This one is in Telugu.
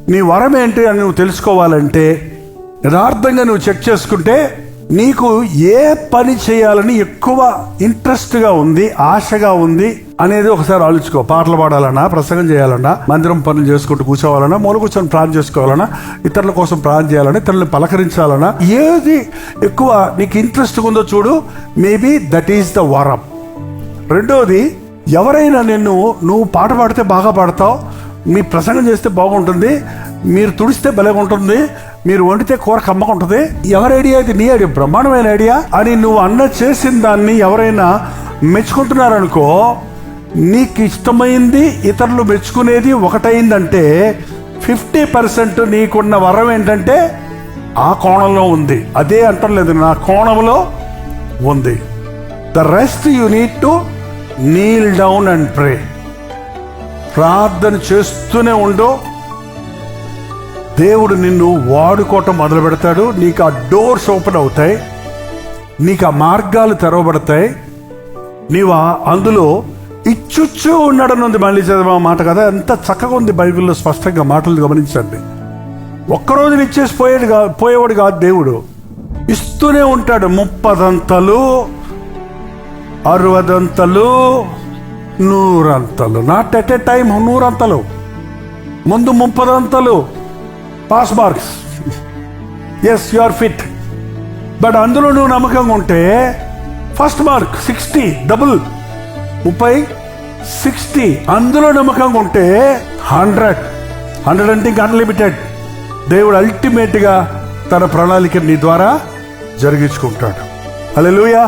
నీ వరం ఏంటి అని నువ్వు తెలుసుకోవాలంటే, యథార్థంగా నువ్వు చెక్ చేసుకుంటే, నీకు ఏ పని చేయాలని ఎక్కువ ఇంట్రెస్ట్గా ఉంది, ఆశగా ఉంది అనేది ఒకసారి ఆలోచుకో. పాటలు పాడాలన్నా, ప్రసంగం చేయాలన్నా, మందిరం పనులు చేసుకుంటూ కూర్చోవాలన్నా, మూల కూర్చొని ప్రార్థన చేసుకోవాలన్నా, ఇతరుల కోసం ప్రార్థన చేయాలన్నా, ఇతరులను పలకరించాలన్నా, ఏది ఎక్కువ నీకు ఇంట్రెస్ట్ ఉందో చూడు. మేబీ దట్ ఈస్ ద వరం. రెండోది, ఎవరైనా నువ్వు పాట పాడితే బాగా పాడతావు, మీ ప్రసంగం చేస్తే బాగుంటుంది, మీరు తుడిస్తే భలేగా ఉంటుంది, మీరు వండితే కూర కమ్మగా ఉంటుంది, ఎవరి ఐడియా అయితే? నీ ఐడియా, బ్రహ్మాండమైన ఐడియా అని నువ్వు చేసిన దాన్ని ఎవరైనా మెచ్చుకుంటున్నారనుకో, నీకు ఇష్టమైంది ఇతరులు మెచ్చుకునేది ఒకటైందంటే 50% నీకున్న వరం ఏంటంటే ఆ కోణంలో ఉంది. అదే అంటలేదు, నా కోణంలో ఉంది. The rest you need to Neel down and pray. ప్రార్థన చేస్తూనే ఉండు, దేవుడు నిన్ను వాడుకోవటం మొదలు పెడతాడు. నీకు ఆ డోర్స్ ఓపెన్ అవుతాయి, నీకు ఆ మార్గాలు తెరవబడతాయి. నీవు అందులో ఇచ్చుచ్చు ఉన్నాడని ఉంది. మళ్ళీ చదివా మాట కదా, ఎంత చక్కగా ఉంది బైబిల్లో, స్పష్టంగా మాటలు గమనించండి. ఒక్కరోజు ఇచ్చేసి పోయేవాడు కాదు దేవుడు, ఇస్తూనే ఉంటాడు. 30 అంతలు, 60 అంతలు, 100 అంతలు. నాట్ ఎట్ ఏ టైం 100 అంతలు, ముందు 30 అంతలు. Pass marks, yes you are fit. But అందులో నువ్వు నమ్మకంగా ఉంటే ఫస్ట్ మార్క్ 60, డబుల్ 30, 60. అందులో నమ్మకంగా ఉంటే 100 అంటే ఇంకా అన్లిమిటెడ్. దేవుడు అల్టిమేట్గా తన ప్రణాళిక నీ ద్వారా జరిగించుకుంటాడు. హల్లెలూయా.